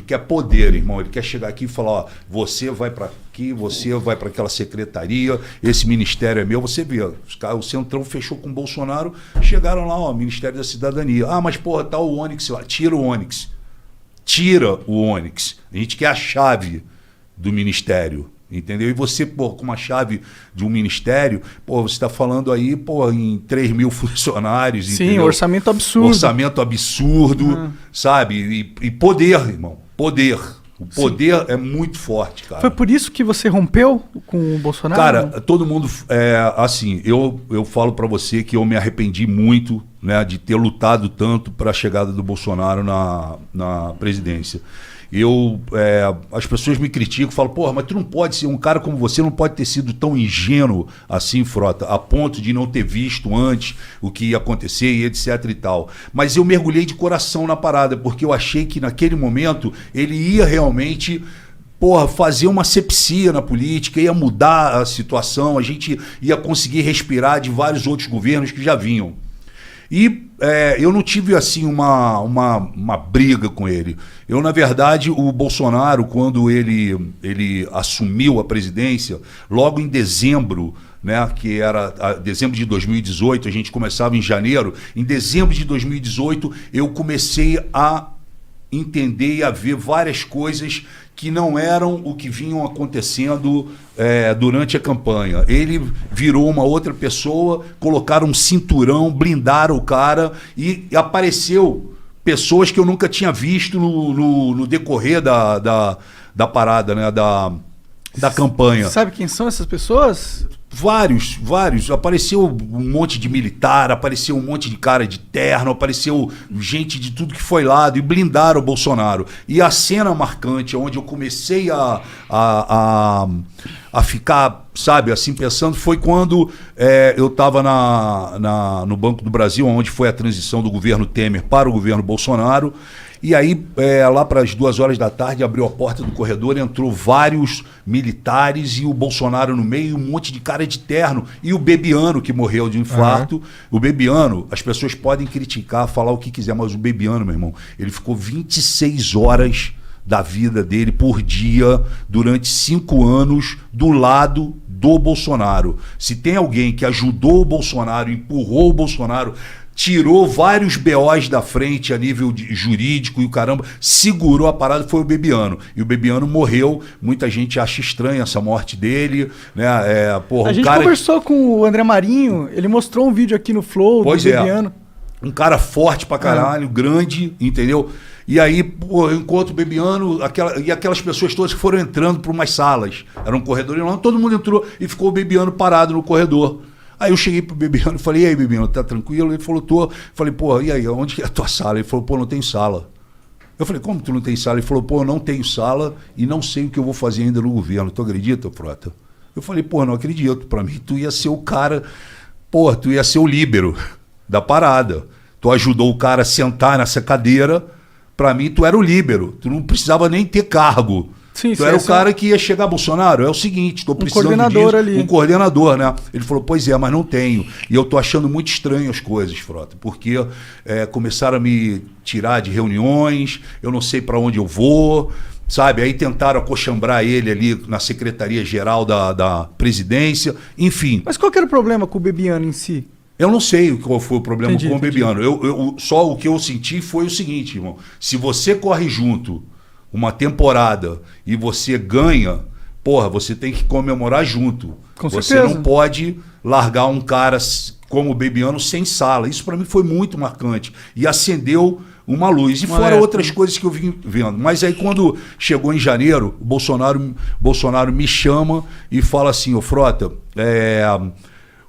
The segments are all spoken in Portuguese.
quer poder, irmão. Ele quer chegar aqui e falar, ó, você vai para aqui, você vai para aquela secretaria, esse ministério é meu. Você vê, o Centrão fechou com o Bolsonaro, chegaram lá, ó, Ministério da Cidadania. Ah, mas porra, tá o Onyx lá. Tira o Onyx. Tira o Onyx. A gente quer a chave do ministério. Entendeu? E você, pô, com uma chave de um ministério, pô, você está falando aí, pô, em 3 mil funcionários. Sim, entendeu? orçamento absurdo. Orçamento absurdo, sabe? E poder, irmão. Poder. O poder é muito forte, cara. Foi por isso que você rompeu com o Bolsonaro? Cara, todo mundo... assim, eu falo pra você que eu me arrependi muito, né, de ter lutado tanto para a chegada do Bolsonaro na presidência. As pessoas me criticam, falam, porra, mas tu não pode ser, um cara como você não pode ter sido tão ingênuo assim, Frota, a ponto de não ter visto antes o que ia acontecer e etc e tal. Mas eu mergulhei de coração na parada, porque eu achei que naquele momento ele ia realmente... Porra, fazer uma asepsia na política, ia mudar a situação, a gente ia conseguir respirar de vários outros governos que já vinham. E eu não tive assim uma briga com ele. Eu, na verdade, o Bolsonaro, quando ele assumiu a presidência, logo em dezembro, né, que era dezembro de 2018, a gente começava em janeiro, em dezembro de 2018 eu comecei a entender e a ver várias coisas que não eram o que vinham acontecendo durante a campanha. Ele virou uma outra pessoa, colocaram um cinturão, blindaram o cara e apareceu pessoas que eu nunca tinha visto no decorrer da parada, né, da campanha. Sabe quem são essas pessoas? Vários. Apareceu um monte de militar, apareceu um monte de cara de terno, apareceu gente de tudo que foi lado e blindaram o Bolsonaro. E a cena marcante, onde eu comecei a ficar, sabe, assim, pensando, foi quando eu estava no Banco do Brasil, onde foi a transição do governo Temer para o governo Bolsonaro. E aí, lá para as 2 horas da tarde, abriu a porta do corredor, entrou vários militares e o Bolsonaro no meio, um monte de cara de terno. E o Bebiano, que morreu de infarto. O Bebiano, as pessoas podem criticar, falar o que quiser, mas o Bebiano, meu irmão, ele ficou 26 horas da vida dele por dia, durante 5 anos, do lado do Bolsonaro. Se tem alguém que ajudou o Bolsonaro, empurrou o Bolsonaro, tirou vários BOs da frente a nível jurídico e o caramba, segurou a parada, foi o Bebiano. E o Bebiano morreu, muita gente acha estranha essa morte dele, né? A gente conversou com o André Marinho, ele mostrou um vídeo aqui no Flow do Bebiano. Um cara forte pra caralho, grande, entendeu? E aí, pô, eu encontro o Bebiano, aquelas pessoas todas que foram entrando por umas salas. Era um corredor enorme, todo mundo entrou e ficou o Bebiano parado no corredor. Aí eu cheguei pro Bebiano e falei, e aí, Bebiano, tá tranquilo? Ele falou, tô. Falei, pô, e aí, onde que é a tua sala? Ele falou, pô, não tem sala. Eu falei, como tu não tem sala? Ele falou, pô, eu não tenho sala e não sei o que eu vou fazer ainda no governo. Tu acredita, Frota? Eu falei, pô, não acredito. Pra mim, tu ia ser o cara, pô, tu ia ser o líbero da parada. Tu ajudou o cara a sentar nessa cadeira. Pra mim, tu era o líbero. Tu não precisava nem ter cargo. Sim, tu era o cara que ia chegar, Bolsonaro, é o seguinte, tô precisando coordenador disso, ali. Um coordenador, né? Ele falou, pois é, mas não tenho. E eu tô achando muito estranho as coisas, Frota, porque começaram a me tirar de reuniões, eu não sei para onde eu vou, sabe? Aí tentaram acochambrar ele ali na Secretaria-Geral da Presidência, enfim. Mas qual que era o problema com o Bebiano em si? Eu não sei qual foi o problema com o Entendi. Bebiano. Só o que eu senti foi o seguinte, irmão. Se você corre junto uma temporada e você ganha, porra, você tem que comemorar junto. Com você certeza. não pode largar um cara como o Bebiano sem sala. Isso para mim foi muito marcante. E acendeu uma luz. E fora outras coisas que eu vim vendo. Mas aí quando chegou em janeiro, o Bolsonaro me chama e fala assim, ô Frota,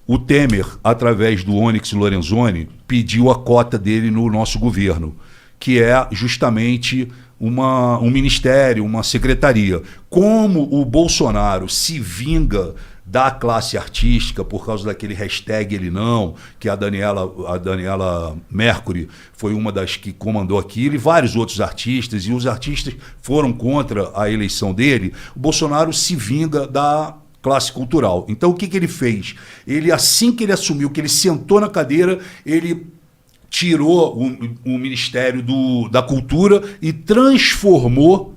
o Temer, através do Onyx Lorenzoni, pediu a cota dele no nosso governo, que é justamente um ministério, uma secretaria. Como o Bolsonaro se vinga da classe artística por causa daquele hashtag ele não, que a Daniela Mercury foi uma das que comandou aquilo, e vários outros artistas, e os artistas foram contra a eleição dele, o Bolsonaro se vinga da classe cultural. Então o que ele fez? Ele, assim que ele assumiu, que ele sentou na cadeira, ele tirou o Ministério da Cultura e transformou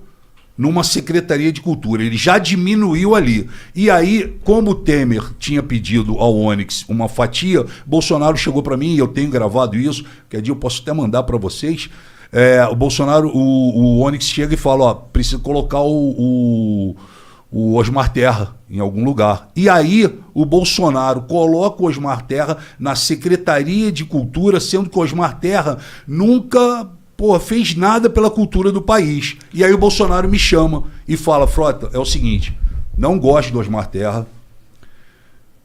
numa Secretaria de Cultura. Ele já diminuiu ali. E aí, como o Temer tinha pedido ao Onyx uma fatia, Bolsonaro chegou para mim, e eu tenho gravado isso, que dia eu posso até mandar para vocês. O Bolsonaro, o Onyx chega e fala, ó, precisa colocar o Osmar Terra em algum lugar. E aí o Bolsonaro coloca o Osmar Terra na Secretaria de Cultura, sendo que o Osmar Terra nunca fez nada pela cultura do país. E aí o Bolsonaro me chama e fala, Frota, é o seguinte, não gosto do Osmar Terra,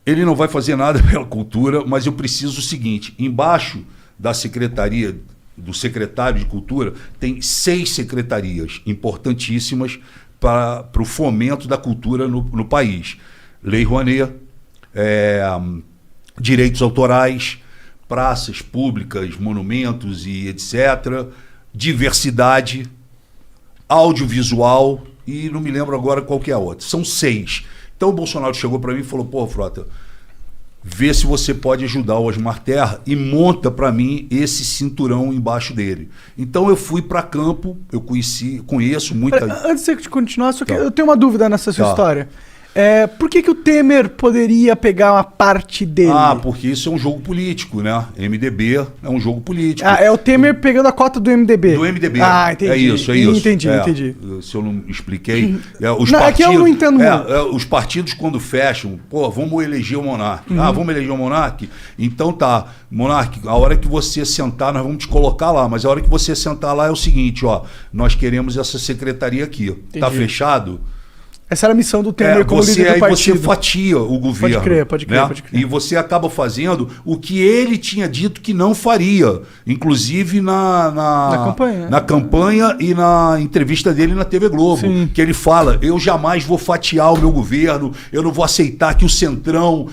ele não vai fazer nada pela cultura, mas eu preciso o seguinte, embaixo da secretaria, do secretário de Cultura, tem 6 secretarias importantíssimas para o fomento da cultura no país. Lei Rouanet, direitos autorais, praças públicas, monumentos e etc., diversidade, audiovisual e não me lembro agora qual que é a outra. São 6. Então o Bolsonaro chegou para mim e falou, pô, Frota, vê se você pode ajudar o Osmar Terra e monta para mim esse cinturão embaixo dele. Então eu fui para campo, eu conheço muita... Antes de continuar, só que eu tenho uma dúvida nessa sua história. Por que o Temer poderia pegar uma parte dele? Porque isso é um jogo político, né? MDB é um jogo político. É o Temer pegando a cota do MDB. Do MDB. Entendi. É isso. Entendi. Se eu não expliquei... É que eu não entendo muito. Os partidos, quando fecham, vamos eleger o Monark. Vamos eleger o Monark? Então tá, Monark, a hora que você sentar, nós vamos te colocar lá, mas a hora que você sentar lá é o seguinte, nós queremos essa secretaria aqui. Entendi. Tá fechado? Essa era a missão do Temer como líder do partido. Você fatia o governo. Pode crer. E você acaba fazendo o que ele tinha dito que não faria. Inclusive na campanha e na entrevista dele na TV Globo. Sim. Que ele fala, eu jamais vou fatiar o meu governo, eu não vou aceitar que o Centrão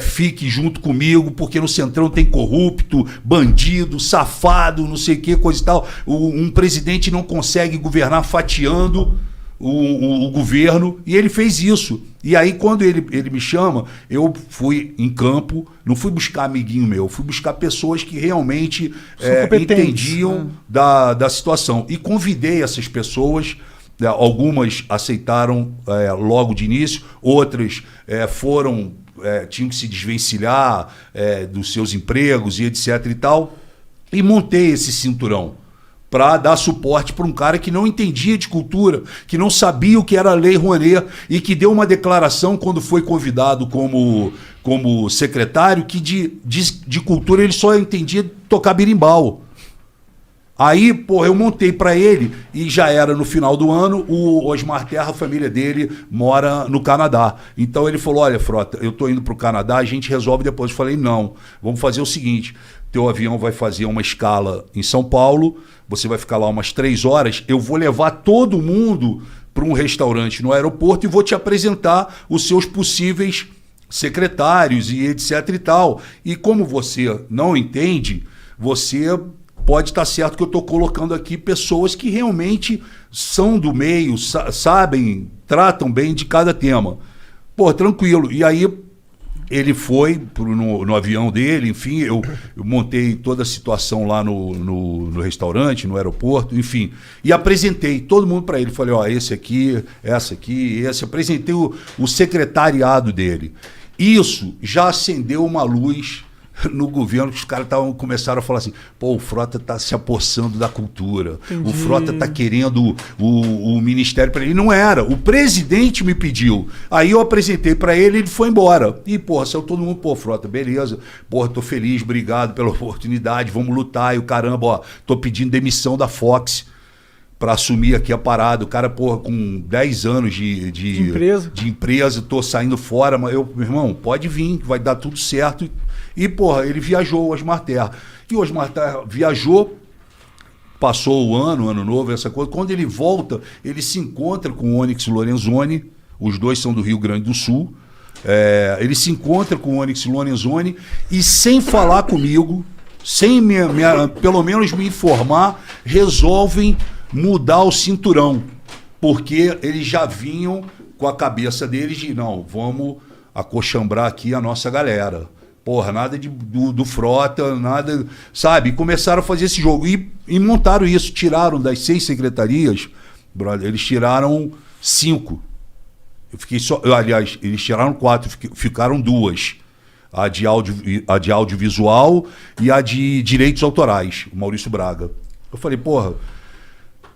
fique junto comigo, porque no Centrão tem corrupto, bandido, safado, não sei o que, coisa e tal. Um presidente não consegue governar fatiando o governo, e ele fez isso. E aí, quando ele me chama, eu fui em campo, não fui buscar amiguinho meu, fui buscar pessoas que realmente entendiam da situação. E convidei essas pessoas, algumas aceitaram logo de início, outras tinham que se desvencilhar dos seus empregos e etc e tal, e montei esse cinturão para dar suporte para um cara que não entendia de cultura, que não sabia o que era a Lei Rouanet e que deu uma declaração quando foi convidado como secretário que de cultura ele só entendia tocar berimbau. Aí, eu montei para ele e já era no final do ano, o Osmar Terra, a família dele, mora no Canadá. Então ele falou, olha, Frota, eu tô indo pro Canadá, a gente resolve depois. Eu falei, não, vamos fazer o seguinte, teu avião vai fazer uma escala em São Paulo, você vai ficar lá umas 3 horas, eu vou levar todo mundo para um restaurante no aeroporto e vou te apresentar os seus possíveis secretários e etc e tal. E como você não entende, você pode estar certo que eu estou colocando aqui pessoas que realmente são do meio, sabem, tratam bem de cada tema. Tranquilo. E aí ele foi no avião dele, enfim, eu montei toda a situação lá no restaurante, no aeroporto, enfim, e apresentei todo mundo para ele. Falei, esse aqui, essa aqui, esse. Apresentei o secretariado dele. Isso já acendeu uma luz no governo, que os caras começaram a falar assim, o Frota está se apossando da cultura, entendi. O Frota está querendo o ministério para ele. Não era, o presidente me pediu. Aí eu apresentei para ele, ele foi embora. E, saiu todo mundo, Frota, beleza, tô feliz, obrigado pela oportunidade, vamos lutar. E o caramba, tô pedindo demissão da Fox para assumir aqui a parada. O cara, com 10 anos de empresa, tô saindo fora, mas meu irmão, pode vir, vai dar tudo certo. E, ele viajou, o Osmar Terra. E o Osmar Terra viajou, passou o ano novo, essa coisa. Quando ele volta, ele se encontra com o Onyx Lorenzoni, os dois são do Rio Grande do Sul. Ele se encontra com o Onyx Lorenzoni e, sem falar comigo, sem pelo menos me informar, resolvem mudar o cinturão. Porque eles já vinham com a cabeça deles de, não, vamos acochambrar aqui a nossa galera. Porra, nada do Frota, nada, sabe? E começaram a fazer esse jogo. E montaram isso, tiraram das 6 secretarias, brother, eles tiraram 5. Eu fiquei só. Aliás, eles tiraram 4, ficaram 2. A de audiovisual e a de direitos autorais, o Maurício Braga. Eu falei, porra,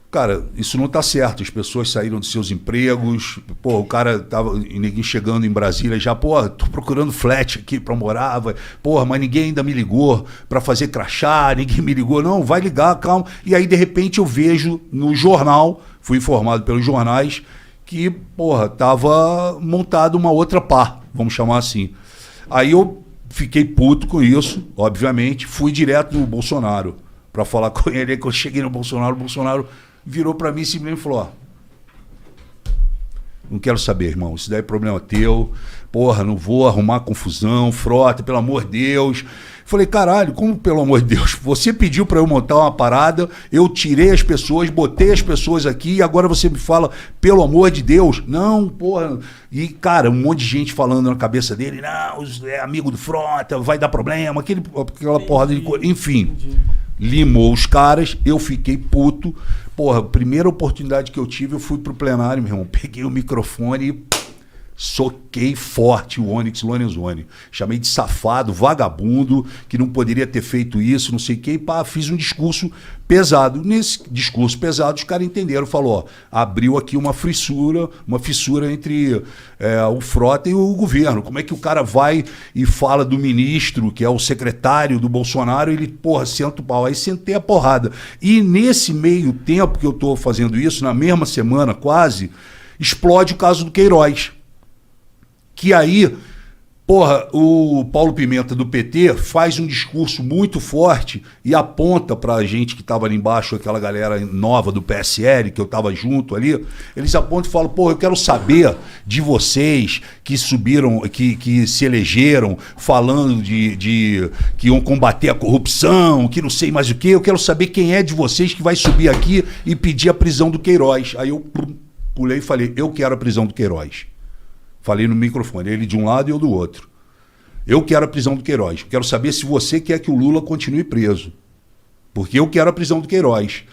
cara, isso não tá certo. As pessoas saíram dos seus empregos, porra, o cara tava ninguém chegando em Brasília já, porra, tô procurando flat aqui pra morar, porra, mas ninguém ainda me ligou pra fazer crachá, ninguém me ligou, não, vai ligar, calma. E aí, de repente, eu vejo no jornal, fui informado pelos jornais, que, porra, tava montada uma outra pá, vamos chamar assim. Aí eu fiquei puto com isso, obviamente, fui direto no Bolsonaro para falar com ele. Aí quando eu cheguei no Bolsonaro, o Bolsonaro virou para mim e simplesmente falou, ó, não quero saber, irmão, isso daí é problema teu, porra, não vou arrumar confusão, Frota, pelo amor de Deus. Falei, caralho, como pelo amor de Deus? Você pediu para eu montar uma parada, eu tirei as pessoas, botei as pessoas aqui e agora você me fala, pelo amor de Deus? Não, porra. E, cara, um monte de gente falando na cabeça dele, não, é amigo do Frota, vai dar problema, aquela porrada de coisa. Enfim, limou os caras, eu fiquei puto. Porra, primeira oportunidade que eu tive, eu fui pro plenário, meu irmão, peguei o microfone e soquei forte o Onyx Lorenzoni. Chamei de safado, vagabundo, que não poderia ter feito isso, não sei o quê. E pá, fiz um discurso pesado. Nesse discurso pesado, os caras entenderam. Falou, ó, abriu aqui uma fissura entre o Frota e o governo. Como é que o cara vai e fala do ministro, que é o secretário do Bolsonaro, ele, porra, senta o pau. Aí sentei a porrada. E nesse meio tempo que eu tô fazendo isso, na mesma semana quase, explode o caso do Queiroz. Que aí, porra, o Paulo Pimenta do PT faz um discurso muito forte e aponta pra gente que tava ali embaixo, aquela galera nova do PSL, que eu tava junto ali, eles apontam e falam, porra, eu quero saber de vocês que subiram, que se elegeram falando de que iam combater a corrupção, que não sei mais o que, eu quero saber quem é de vocês que vai subir aqui e pedir a prisão do Queiroz. Aí eu pulei e falei, eu quero a prisão do Queiroz. Falei no microfone, ele de um lado e eu do outro. Eu quero a prisão do Queiroz. Quero saber se você quer que o Lula continue preso. Porque eu quero a prisão do Queiroz.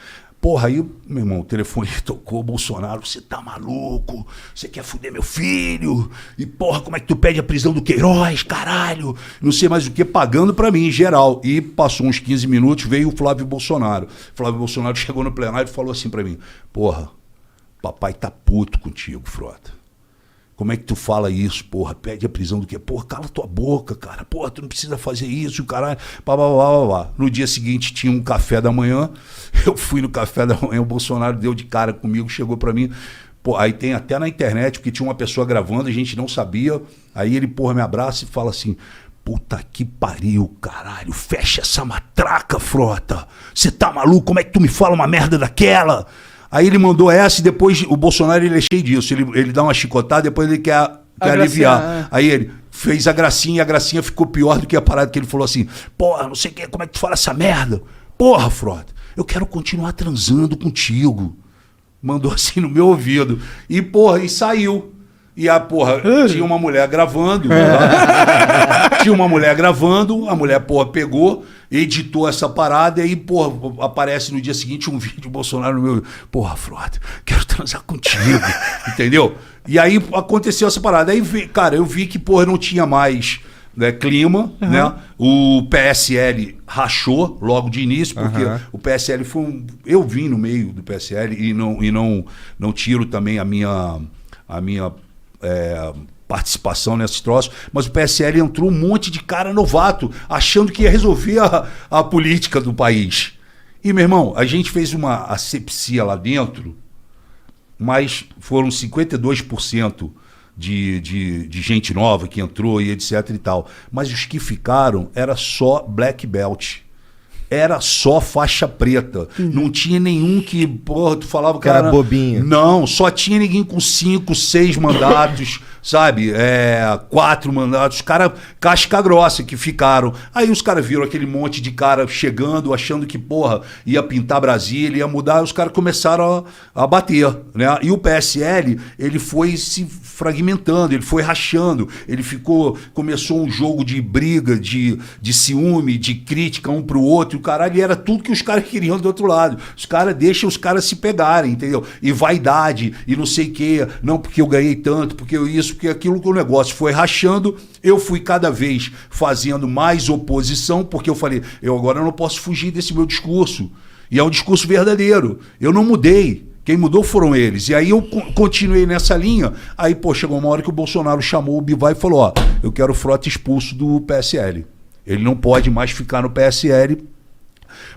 Porra, aí, meu irmão, o telefone tocou, Bolsonaro, você tá maluco? Você quer fuder meu filho? E porra, como é que tu pede a prisão do Queiroz, caralho? Não sei mais o que, pagando pra mim, em geral. E passou uns 15 minutos, veio o Flávio Bolsonaro. Flávio Bolsonaro chegou no plenário e falou assim pra mim, porra, papai tá puto contigo, Frota. Como é que tu fala isso, porra? Pede a prisão do quê? Porra, cala tua boca, cara. Porra, tu não precisa fazer isso, caralho. No dia seguinte tinha um café da manhã. Eu fui no café da manhã, o Bolsonaro deu de cara comigo, chegou pra mim. Pô, aí tem até na internet, porque tinha uma pessoa gravando, a gente não sabia. Aí ele, porra, me abraça e fala assim, puta que pariu, caralho. Fecha essa matraca, Frota. Você tá maluco? Como é que tu me fala uma merda daquela? Aí ele mandou essa e depois o Bolsonaro ele é cheio disso. Ele dá uma chicotada, depois ele quer aliviar. Aí ele fez a gracinha e a gracinha ficou pior do que a parada que ele falou assim, porra, não sei o que, como é que tu fala essa merda? Porra, Frota, eu quero continuar transando contigo. Mandou assim no meu ouvido. E, porra, e saiu. E a porra, tinha uma mulher gravando. Tinha uma mulher gravando, a mulher, porra, pegou, editou essa parada e aí, porra, aparece no dia seguinte um vídeo do Bolsonaro no meu. Porra, Frota, quero transar contigo. Entendeu? E aí aconteceu essa parada. Aí, cara, eu vi que, porra, não tinha mais, né, clima, né? O PSL rachou logo de início, porque o PSL foi eu vim no meio do PSL e não tiro também a minha participação nesses troços, mas o PSL entrou um monte de cara novato, achando que ia resolver a política do país. E, meu irmão, a gente fez uma asepsia lá dentro, mas foram 52% de gente nova que entrou e etc e tal. Mas os que ficaram era só black belt. era só faixa preta. Não tinha nenhum que, porra, tu falava que era bobinho. Não, só tinha ninguém com 5, 6 mandatos, sabe? 4 mandatos. Os caras casca grossa que ficaram. Aí os caras viram aquele monte de cara chegando, achando que, porra, ia pintar Brasília, ia mudar. Os caras começaram a bater, né? E o PSL, ele foi se fragmentando, ele foi rachando, ele começou um jogo de briga, de ciúme, de crítica um pro outro, e o caralho, era tudo que os caras queriam do outro lado. Os caras deixam os caras se pegarem, entendeu? E vaidade, e não sei o quê, não porque eu ganhei tanto, porque eu isso, porque aquilo, que o negócio foi rachando, eu fui cada vez fazendo mais oposição, porque eu falei, eu agora não posso fugir desse meu discurso, e é um discurso verdadeiro, eu não mudei. Quem mudou foram eles. E aí eu continuei nessa linha. Aí, pô, chegou uma hora que o Bolsonaro chamou o Bivar e falou, ó, eu quero o Frota expulso do PSL. Ele não pode mais ficar no PSL,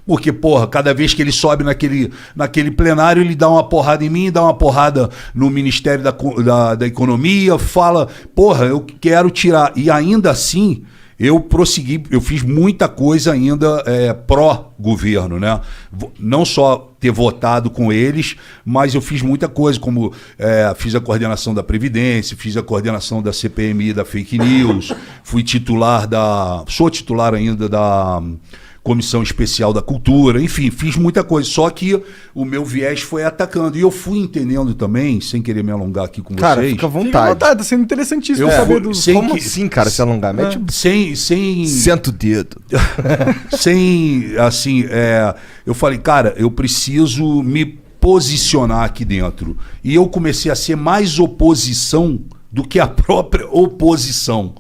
porque, porra, cada vez que ele sobe naquele plenário, ele dá uma porrada em mim, dá uma porrada no Ministério da Economia, fala, porra, eu quero tirar. E ainda assim, eu prossegui, eu fiz muita coisa ainda pró-governo, né? Não só ter votado com eles, mas eu fiz muita coisa, como fiz a coordenação da Previdência, fiz a coordenação da CPMI, da Fake News, sou titular ainda da Comissão Especial da Cultura, enfim, fiz muita coisa, só que o meu viés foi atacando, e eu fui entendendo também, sem querer me alongar aqui com cara, vocês. Fica à vontade, tá sendo interessantíssimo saber do... Como assim, cara, se alongar? Senta o dedo. Eu falei, cara, eu preciso me posicionar aqui dentro, e eu comecei a ser mais oposição do que a própria oposição.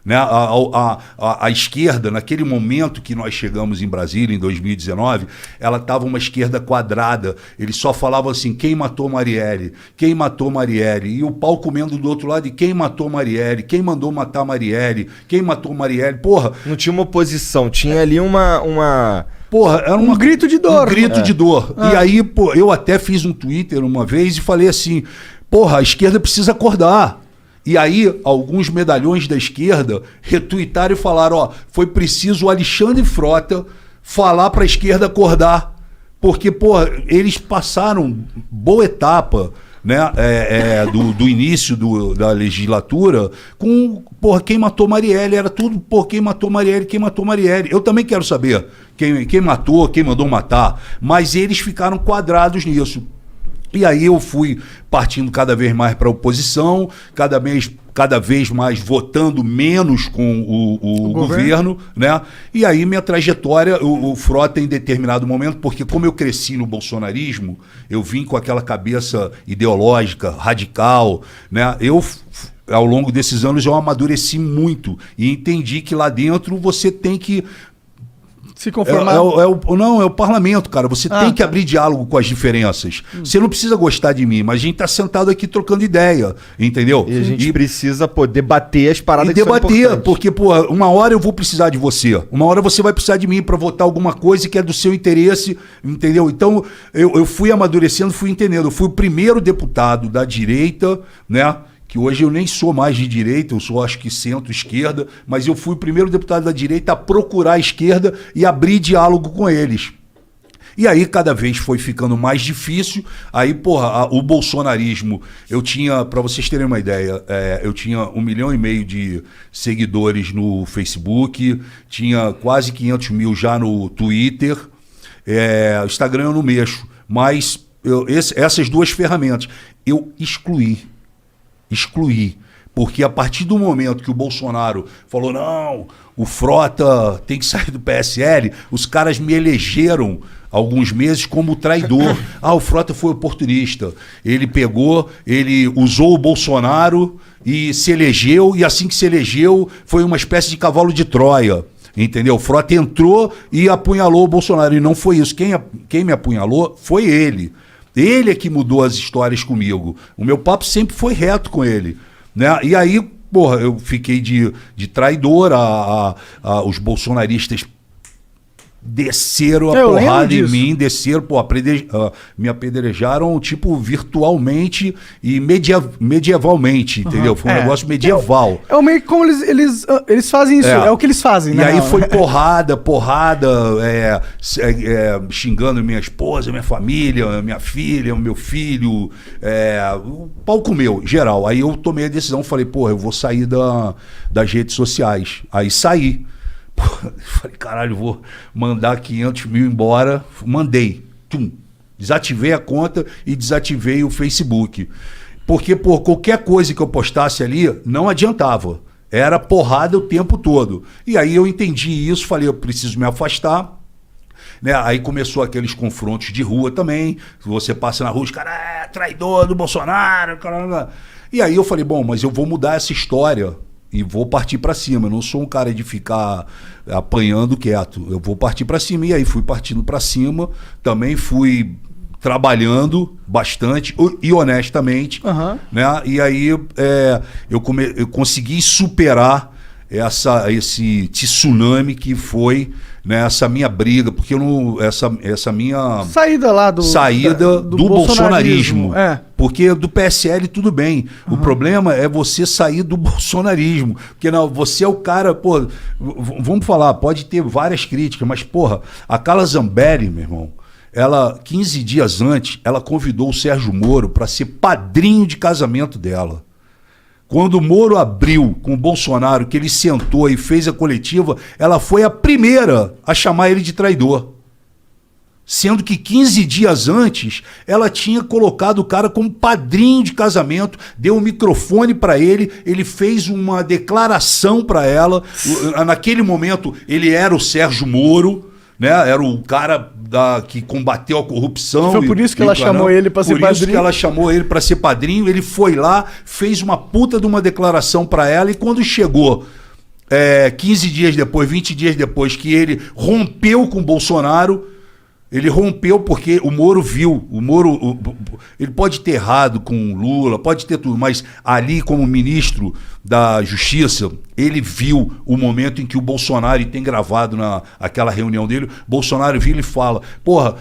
Né? A esquerda, naquele momento que nós chegamos em Brasília, em 2019, ela estava uma esquerda quadrada. Eles só falavam assim, quem matou Marielle? Quem matou Marielle? E o pau comendo do outro lado, e quem matou Marielle? Quem mandou matar Marielle? Quem matou Marielle? Porra! Não tinha uma oposição, tinha ali uma... Porra, era um grito de dor. Um grito de dor. E aí, pô, eu até fiz um Twitter uma vez e falei assim, porra, a esquerda precisa acordar. E aí, alguns medalhões da esquerda retuitaram e falaram, ó, foi preciso o Alexandre Frota falar para a esquerda acordar, porque, porra, eles passaram boa etapa, né, do início da legislatura com, porra, quem matou Marielle, era tudo, porra, quem matou Marielle, quem matou Marielle. Eu também quero saber quem matou, quem mandou matar, mas eles ficaram quadrados nisso. E aí eu fui partindo cada vez mais para a oposição, cada vez mais votando menos com o governo, né? E aí minha trajetória, o Frota em determinado momento, porque como eu cresci no bolsonarismo, eu vim com aquela cabeça ideológica, radical, né? Ao longo desses anos eu amadureci muito e entendi que lá dentro você tem que... Se conformar. Não, é o parlamento, cara. Você tem que abrir diálogo com as diferenças. Você não precisa gostar de mim, mas a gente tá sentado aqui trocando ideia, entendeu? E a gente precisa poder debater as paradas que são importantes. Porque, pô, uma hora eu vou precisar de você. Uma hora você vai precisar de mim para votar alguma coisa que é do seu interesse, entendeu? Então, eu fui amadurecendo, fui entendendo. Eu fui o primeiro deputado da direita, né? Que hoje eu nem sou mais de direita, eu sou acho que centro-esquerda, mas eu fui o primeiro deputado da direita a procurar a esquerda e abrir diálogo com eles. E aí cada vez foi ficando mais difícil, aí, porra, o bolsonarismo, eu tinha, para vocês terem uma ideia, eu tinha 1,5 milhão de seguidores no Facebook, tinha quase 500 mil já no Twitter, Instagram eu não mexo, mas essas duas ferramentas eu excluí, porque a partir do momento que o Bolsonaro falou, não, o Frota tem que sair do PSL, os caras me elegeram alguns meses como traidor. O Frota foi oportunista, ele usou o Bolsonaro e se elegeu, e assim que se elegeu foi uma espécie de cavalo de Troia. Entendeu? O Frota entrou e apunhalou o Bolsonaro, e não foi isso, quem me apunhalou foi ele. Ele é que mudou as histórias comigo. O meu papo sempre foi reto com ele, né? E aí, porra, eu fiquei de traidor, os bolsonaristas desceram a porrada em mim, desceram, pô, me apedrejaram, tipo, virtualmente e medievalmente, entendeu? Foi um negócio medieval. É o meio que como eles fazem isso, é o que eles fazem, né? E aí foi porrada, xingando minha esposa, minha família, minha filha, meu filho, o pau comeu, geral. Aí eu tomei a decisão, falei, porra, eu vou sair das redes sociais. Aí saí. Falei, caralho, vou mandar 500 mil embora. Mandei. Desativei a conta e desativei o Facebook. Porque, por qualquer coisa que eu postasse ali, não adiantava. Era porrada o tempo todo. E aí eu entendi isso, falei, eu preciso me afastar. Né? Aí começou aqueles confrontos de rua também. Você passa na rua, os caras, traidor do Bolsonaro. Caramba. E aí eu falei, bom, mas eu vou mudar essa história. E vou partir para cima. Eu não sou um cara de ficar apanhando quieto. Eu vou partir para cima. E aí fui partindo para cima. Também fui trabalhando bastante e honestamente. Né? E aí eu consegui superar esse tsunami que foi, né, essa minha briga, porque eu não, essa minha saída lá do bolsonarismo. Porque do PSL tudo bem. O problema é você sair do bolsonarismo. Porque não, você é o cara, pô, vamos falar, pode ter várias críticas, mas porra, a Carla Zambelli, meu irmão, ela 15 dias antes, ela convidou o Sérgio Moro para ser padrinho de casamento dela. Quando o Moro abriu com o Bolsonaro, que ele sentou e fez a coletiva, ela foi a primeira a chamar ele de traidor. Sendo que 15 dias antes, ela tinha colocado o cara como padrinho de casamento, deu um microfone para ele, ele fez uma declaração para ela. Naquele momento, ele era o Sérgio Moro, né? Era o cara que combateu a corrupção. Foi por isso que ela chamou ele para ser padrinho. Por isso que ela chamou ele para ser padrinho. Ele foi lá, fez uma puta de uma declaração para ela, e quando chegou 15 dias depois, 20 dias depois, que ele rompeu com o Bolsonaro, ele rompeu porque o Moro viu, ele pode ter errado com o Lula, pode ter tudo, mas ali como ministro da Justiça, ele viu o momento em que o Bolsonaro, e tem gravado naquela reunião dele, Bolsonaro vira e fala, porra,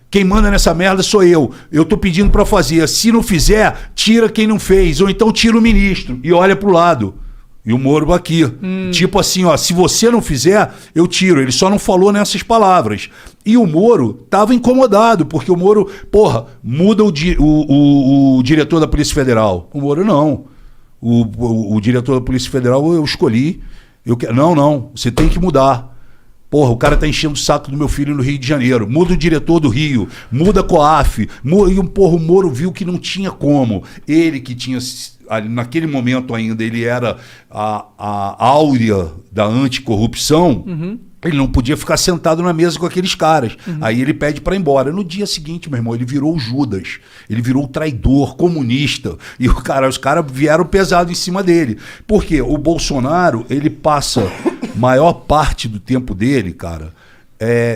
quem manda nessa merda sou eu tô pedindo pra fazer, se não fizer, tira quem não fez, ou então tira o ministro, e olha pro lado. E o Moro aqui. Tipo assim, ó, se você não fizer, eu tiro. Ele só não falou nessas palavras. E o Moro estava incomodado, porque o Moro, porra, muda o diretor da Polícia Federal. O Moro não. O diretor da Polícia Federal eu escolhi. Não, você tem que mudar. Porra, o cara tá enchendo o saco do meu filho no Rio de Janeiro. Muda o diretor do Rio, muda a COAF. O Moro viu que não tinha como. Ele que tinha... Naquele momento ainda ele era a áurea da anticorrupção, ele não podia ficar sentado na mesa com aqueles caras. Aí ele pede para ir embora. No dia seguinte, meu irmão, ele virou o Judas, ele virou o traidor, comunista, e os caras vieram pesado em cima dele. Porque o Bolsonaro, ele passa maior parte do tempo dele, cara,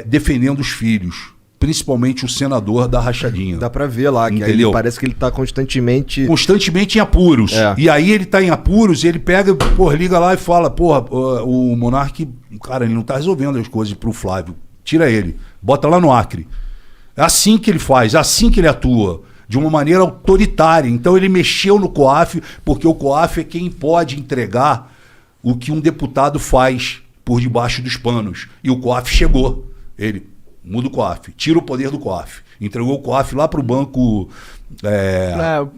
defendendo os filhos. Principalmente o senador da rachadinha. Dá pra ver lá, que aí parece que ele tá constantemente em apuros. E aí ele tá em apuros, ele pega, porra, liga lá e fala, porra, o Monark, cara, ele não tá resolvendo as coisas pro Flávio. Tira ele, bota lá no Acre. É assim que ele faz, é assim que ele atua. De uma maneira autoritária. Então ele mexeu no COAF, porque o COAF é quem pode entregar o que um deputado faz por debaixo dos panos. E o COAF chegou. Ele... Muda o COAF, tira o poder do COAF. Entregou o COAF lá para o banco...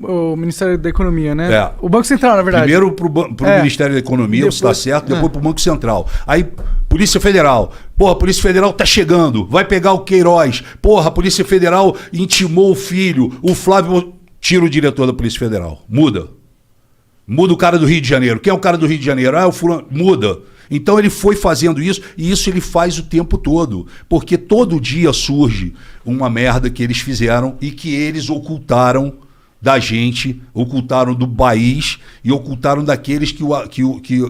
o Ministério da Economia, né? O Banco Central, na verdade. Primeiro para o Ministério da Economia, depois, está certo, depois para o Banco Central. Aí, Polícia Federal. Porra, a Polícia Federal tá chegando, vai pegar o Queiroz. Porra, a Polícia Federal intimou o filho, o Flávio... Tira o diretor da Polícia Federal. Muda. Muda o cara do Rio de Janeiro. Quem é o cara do Rio de Janeiro? O fulano. Muda. Então ele foi fazendo isso, e isso ele faz o tempo todo, porque todo dia surge uma merda que eles fizeram e que eles ocultaram da gente, ocultaram do país e ocultaram daqueles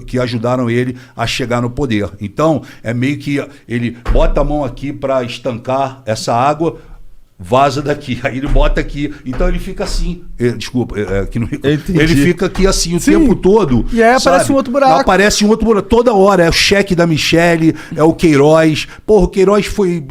que ajudaram ele a chegar no poder. Então é meio que ele bota a mão aqui para estancar essa água, vaza daqui. Aí ele bota aqui. Então ele fica assim. Desculpa, aqui no... ele fica aqui assim o tempo todo. E aí aparece um outro buraco. Aparece um outro buraco. Toda hora. É o cheque da Michele, é o Queiroz. Porra, o Queiroz foi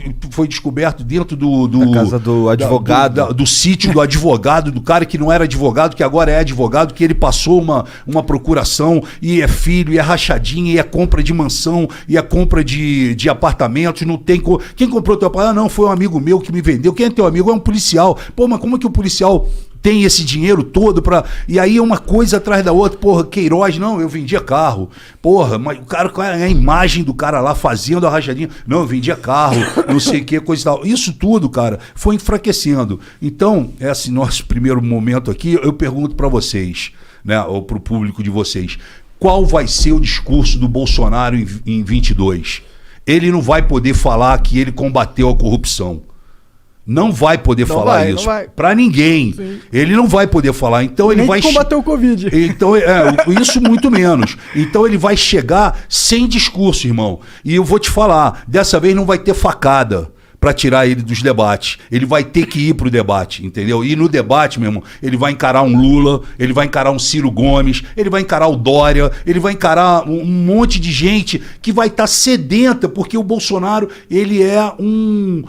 descoberto dentro da casa do advogado. Do sítio do advogado, do cara que não era advogado, que agora é advogado, que ele passou uma procuração, e é filho, e é rachadinha, e é compra de mansão, e é compra de apartamentos. Não tem. Quem comprou teu apartamento? Não, foi um amigo meu que me vendeu. Quem é teu amigo? É um policial. Pô, mas como é que o policial tem esse dinheiro todo pra... E aí é uma coisa atrás da outra. Porra, Queiroz, não, eu vendia carro. Porra, mas o cara, a imagem do cara lá fazendo a rachadinha. Não, eu vendia carro, não sei o que, coisa e tal. Isso tudo, cara, foi enfraquecendo. Então, esse nosso primeiro momento aqui, eu pergunto pra vocês, né, ou pro público de vocês, qual vai ser o discurso do Bolsonaro em 22? Ele não vai poder falar que ele combateu a corrupção. Não vai poder falar isso para ninguém. Sim. Ele não vai poder falar. Então ele vai combater o Covid. Então isso muito menos. Então ele vai chegar sem discurso, irmão. E eu vou te falar, dessa vez não vai ter facada para tirar ele dos debates. Ele vai ter que ir pro debate, entendeu? E no debate, meu irmão, ele vai encarar um Lula, ele vai encarar um Ciro Gomes, ele vai encarar o Dória, ele vai encarar um monte de gente que vai estar sedenta, porque o Bolsonaro, ele é um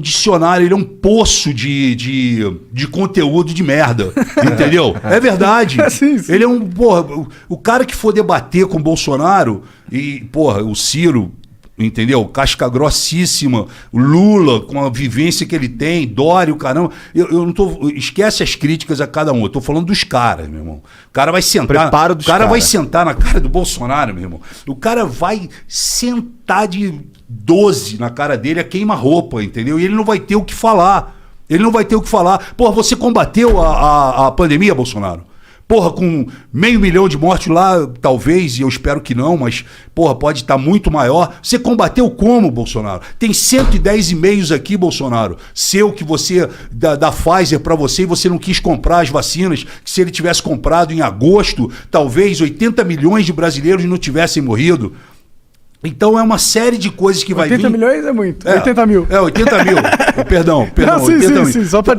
dicionário, ele é um poço de conteúdo de merda, entendeu? É verdade. Sim. Ele é o cara que for debater com o Bolsonaro, e, o Ciro, entendeu? Casca grossíssima, Lula, com a vivência que ele tem, Dória, o caramba. Eu não tô. Esquece as críticas a cada um. Eu tô falando dos caras, meu irmão. O cara vai sentar. Vai sentar na cara do Bolsonaro, meu irmão. O cara vai sentar de 12 na cara dele, a queima-roupa, entendeu? E ele não vai ter o que falar. Ele não vai ter o que falar. Porra, você combateu a pandemia, Bolsonaro? Porra, com 500 mil de mortes lá, talvez, e eu espero que não, mas, porra, pode estar muito maior. Você combateu como, Bolsonaro? Tem 110 e-mails aqui, Bolsonaro, seu que você, da Pfizer para você, e você não quis comprar as vacinas, que se ele tivesse comprado em agosto, talvez 80 milhões de brasileiros não tivessem morrido. Então é uma série de coisas que vai vir. 80 milhões é muito. 80 mil. 80 mil. Perdão. Não, sim. Só pra...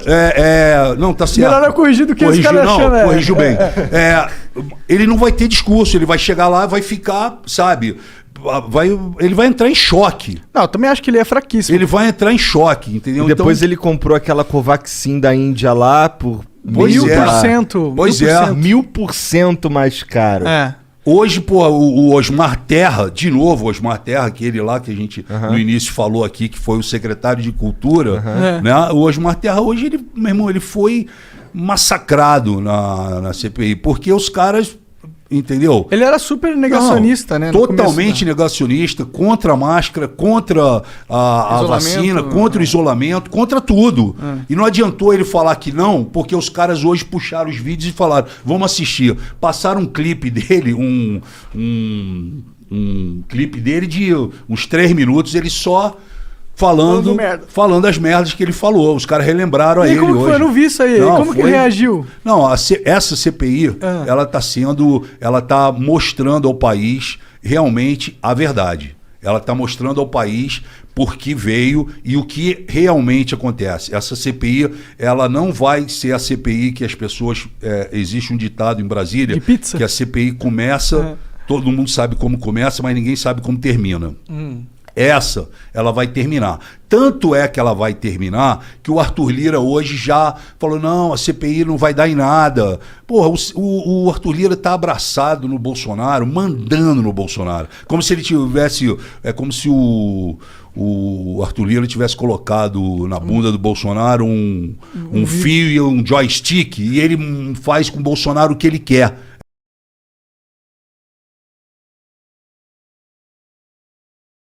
Não, tá certo. Melhor eu corrigir do que esse cara achando. Corrigiu bem. Ele não vai ter discurso, ele vai chegar lá, vai ficar, sabe... ele vai entrar em choque. Não, eu também acho que ele é fraquíssimo. Ele vai entrar em choque, entendeu? E depois ele comprou aquela Covaxin da Índia lá por 1000%. Pois é. 1000% mais caro. Hoje, o Osmar Terra, de novo, o Osmar Terra, aquele lá que a gente no início falou aqui, que foi o secretário de Cultura, né? O Osmar Terra, hoje, meu irmão, ele foi massacrado na CPI, porque os caras... Entendeu? Ele era super negacionista, né? Totalmente negacionista, contra a máscara, contra a vacina, contra o isolamento, contra tudo. E não adiantou ele falar que não, porque os caras hoje puxaram os vídeos e falaram, vamos assistir. Passaram um clipe dele, um clipe dele de uns 3 minutos, ele só... Falando as merdas que ele falou. Os caras relembraram a ele hoje. Foi? Eu não vi isso aí. Como que ele reagiu? Não, essa CPI, ela tá mostrando ao país realmente a verdade. Ela está mostrando ao país por que veio e o que realmente acontece. Essa CPI, ela não vai ser a CPI que as pessoas... existe um ditado em Brasília, de pizza? Que a CPI começa, todo mundo sabe como começa, mas ninguém sabe como termina. Essa, ela vai terminar. Tanto é que ela vai terminar que o Arthur Lira hoje já falou, não, a CPI não vai dar em nada. Porra, o Arthur Lira está abraçado no Bolsonaro, mandando no Bolsonaro. Como se ele tivesse... É como se o Arthur Lira tivesse colocado na bunda do Bolsonaro um fio e um joystick, e ele faz com o Bolsonaro o que ele quer.